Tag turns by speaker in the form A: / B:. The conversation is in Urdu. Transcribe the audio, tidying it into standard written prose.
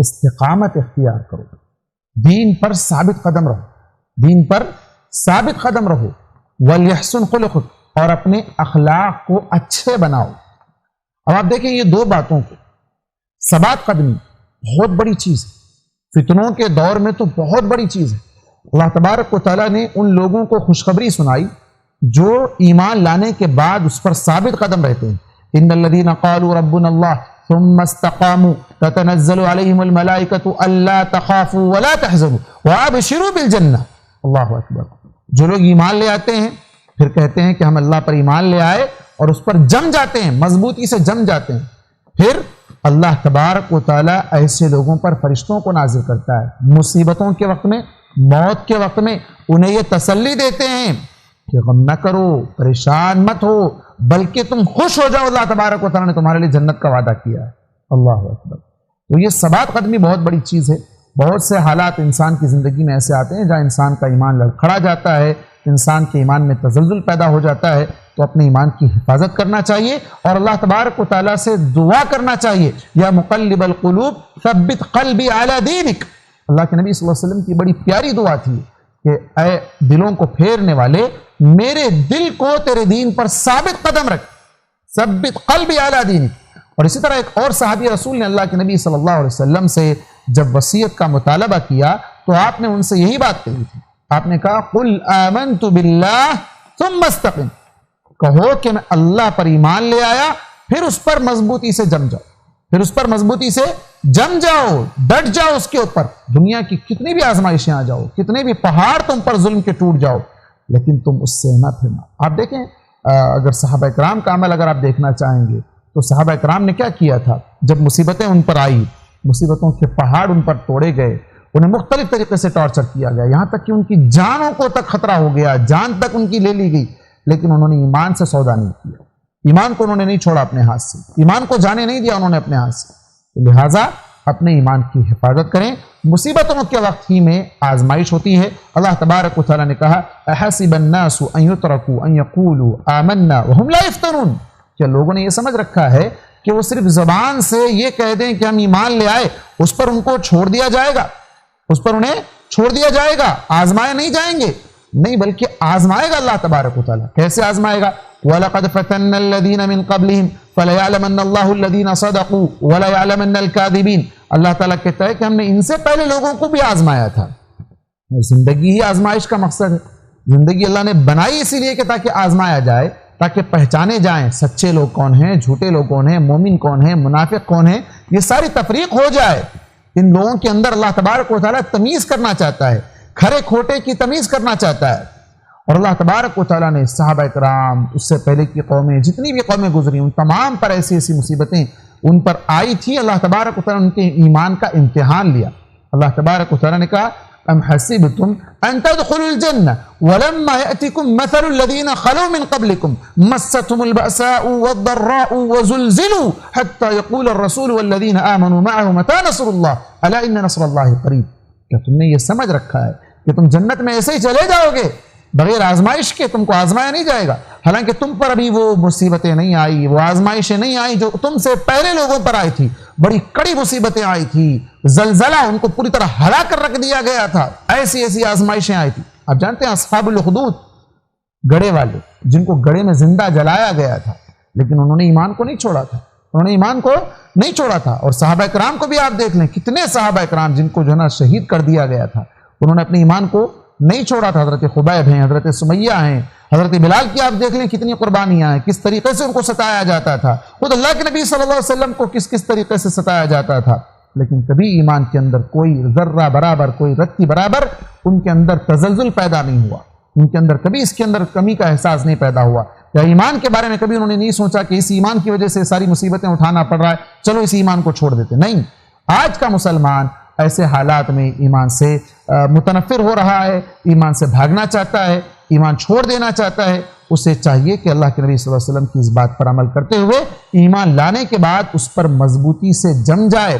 A: استقامت اختیار کرو، دین پر ثابت قدم رہو، دین پر ثابت قدم رہو، وَلْيَحْسُنْ خُلُقُكَ، اور اپنے اخلاق کو اچھے بناؤ۔ اب آپ دیکھیں یہ دو باتوں کو، ثبات قدمی بہت بڑی چیز ہے، فتنوں کے دور میں تو بہت بڑی چیز ہے۔ اللہ تبارک و تعالیٰ نے ان لوگوں کو خوشخبری سنائی جو ایمان لانے کے بعد اس پر ثابت قدم رہتے ہیں۔ ان الذين قالوا ربنا الله ثم استقاموا تتنزل عليهم الملائكة الا تخافوا ولا تحزنوا وابشروا بالجنة۔ اللہ اکبر۔ جو لوگ ایمان لے آتے ہیں پھر کہتے ہیں کہ ہم اللہ پر ایمان لے آئے اور اس پر جم جاتے ہیں، مضبوطی سے جم جاتے ہیں، پھر اللہ تبارک و تعالیٰ ایسے لوگوں پر فرشتوں کو نازل کرتا ہے، مصیبتوں کے وقت میں، موت کے وقت میں انہیں یہ تسلی دیتے ہیں کہ غم نہ کرو، پریشان مت ہو، بلکہ تم خوش ہو جاؤ، اللہ تبارک و تعالیٰ نے تمہارے لیے جنت کا وعدہ کیا ہے۔ اللہ اکبر۔ تو یہ ثبات قدمی بہت بڑی چیز ہے۔ بہت سے حالات انسان کی زندگی میں ایسے آتے ہیں جہاں انسان کا ایمان لڑکھڑا جاتا ہے، انسان کے ایمان میں تزلزل پیدا ہو جاتا ہے، تو اپنے ایمان کی حفاظت کرنا چاہیے اور اللہ تبارک و تعالیٰ سے دعا کرنا چاہیے، یا مقلب القلوب ثبت قلبی علی دینک۔ اللہ کے نبی صلی اللہ علیہ وسلم کی بڑی پیاری دعا تھی کہ اے دلوں کو پھیرنے والے، میرے دل کو تیرے دین پر ثابت قدم رکھ، ثبت قلبی علی دینک۔ اور اسی طرح ایک اور صحابی رسول نے اللہ کے نبی صلی اللہ علیہ وسلم سے جب وصیت کا مطالبہ کیا تو آپ نے ان سے یہی بات کہی تھی، آپ نے کہا قل آمنت باللہ ثم استقم، کہو کہ میں اللہ پر ایمان لے آیا، پھر اس پر مضبوطی سے جم جاؤ، پھر اس پر مضبوطی سے جم جاؤ، ڈٹ جاؤ اس کے اوپر، دنیا کی کتنی بھی آزمائشیں آ جاؤ، کتنے بھی پہاڑ تم پر ظلم کے ٹوٹ جاؤ، لیکن تم اس سے نہ پھرنا۔ آپ دیکھیں اگر صحابہ کرام کا عمل اگر آپ دیکھنا چاہیں گے تو صحابہ کرام نے کیا کیا تھا؟ جب مصیبتیں ان پر آئی، مصیبتوں کے پہاڑ ان پر توڑے گئے، انہیں مختلف طریقے سے ٹارچر کیا گیا، یہاں تک کہ ان کی جانوں کو تک خطرہ ہو گیا، جان تک ان کی لے لی گئی، لیکن انہوں نے ایمان سے سودا نہیں کیا، ایمان کو انہوں نے نہیں چھوڑا اپنے ہاتھ سے، ایمان کو جانے نہیں دیا انہوں نے اپنے ہاتھ سے۔ لہٰذا اپنے ایمان کی حفاظت کریں، مصیبتوں کے وقت ہی میں آزمائش ہوتی ہے۔ اللہ تبارک و تعالیٰ نے کہا احسب الناس ان يتركوا ان يقولوا آمنا وهم لا يفتنون، کیا لوگوں نے یہ سمجھ رکھا ہے کہ وہ صرف زبان سے یہ کہہ دیں کہ ہم ایمان لے آئے، اس پر ان کو چھوڑ دیا جائے گا، اس پر انہیں چھوڑ دیا جائے گا، آزمائے نہیں جائیں گے؟ نہیں، بلکہ آزمائے گا اللہ تبارک و تعالیٰ۔ کیسے آزمائے گا؟ وَلَقَدْ فَتَنَّ الَّذِينَ مِن قَبْلِهِمْ فَلَيَعْلَمَنَّ اللَّهُ الَّذِينَ صَدَقُوا وَلَيَعْلَمَنَّ الْكَاذِبِينَ۔ اللہ تعالیٰ کہتا ہے کہ ہم نے ان سے پہلے لوگوں کو بھی آزمایا تھا۔ زندگی ہی آزمائش کا مقصد ہے، زندگی اللہ نے بنائی اسی لیے کہ تاکہ آزمایا جائے، تاکہ پہچانے جائیں سچے لوگ کون ہیں، جھوٹے لوگ کون ہیں، مومن کون ہیں، منافق کون ہیں، یہ ساری تفریق ہو جائے۔ ان لوگوں کے اندر اللہ تبارک و تعالیٰ تمیز کرنا چاہتا ہے، کھرے کھوٹے کی تمیز کرنا چاہتا ہے۔ اور اللہ تبارک و تعالیٰ نے صحابہ کرام، اس سے پہلے کی قومیں، جتنی بھی قومیں گزری، ان تمام پر ایسی ایسی مصیبتیں ان پر آئی تھی، اللہ تبارک و تعالیٰ نے ان کے ایمان کا امتحان لیا۔ اللہ تبارک و تعالیٰ نے کہا ام حسبتم ان تدخلوا الجنة ولما يأتكم مثل الذين خلوا من قبلكم مستهم البأساء والضراء وزلزلوا حتى يقول الرسول والذين آمنوا معه متى نصر الله ألا إن نصر الله قريب۔ کیا تم نے یہ سمجھ رکھا ہے کہ تم جنت میں ایسے ہی چلے جاؤ گے بغیر آزمائش کے؟ تم کو آزمایا نہیں جائے گا، حالانکہ تم پر ابھی وہ مصیبتیں نہیں آئی، وہ آزمائشیں نہیں آئی جو تم سے پہلے لوگوں پر آئی تھی، بڑی کڑی مصیبتیں آئی تھی، زلزلہ ان کو پوری طرح ہلا کر رکھ دیا گیا تھا، ایسی ایسی آزمائشیں آئی تھی۔ آپ جانتے ہیں اصحاب الاخدود، گڑھے والے، جن کو گڑھے میں زندہ جلایا گیا تھا، لیکن انہوں نے ایمان کو نہیں چھوڑا تھا، انہوں نے ایمان کو نہیں چھوڑا تھا۔ اور صحابہ کرام کو بھی آپ دیکھ لیں، کتنے صحابہ کرام جن کو جو ہے نا شہید کر دیا گیا تھا، انہوں نے اپنے ایمان کو نہیں چھوڑا تھا۔ حضرت خبیب ہیں، حضرت سمیہ ہیں، حضرت بلال کی آپ دیکھ لیں کتنی قربانیاں ہیں، کس طریقے سے ان کو ستایا جاتا تھا، خود اللہ کے نبی صلی اللہ علیہ وسلم کو کس کس طریقے سے ستایا جاتا تھا، لیکن کبھی ایمان کے اندر کوئی ذرہ برابر، کوئی رتی برابر ان کے اندر تزلزل پیدا نہیں ہوا، ان کے اندر کبھی اس کے اندر کمی کا احساس نہیں پیدا ہوا، یا ایمان کے بارے میں کبھی انہوں نے نہیں سوچا کہ اس ایمان کی وجہ سے ساری مصیبتیں اٹھانا پڑ رہا ہے، چلو اس ایمان کو چھوڑ دیتے۔ نہیں، آج کا مسلمان ایسے حالات میں ایمان سے متنفر ہو رہا ہے، ایمان سے بھاگنا چاہتا ہے، ایمان چھوڑ دینا چاہتا ہے۔ اسے چاہیے کہ اللہ کے نبی صلی اللہ علیہ وسلم کی اس بات پر عمل کرتے ہوئے ایمان لانے کے بعد اس پر مضبوطی سے جم جائے،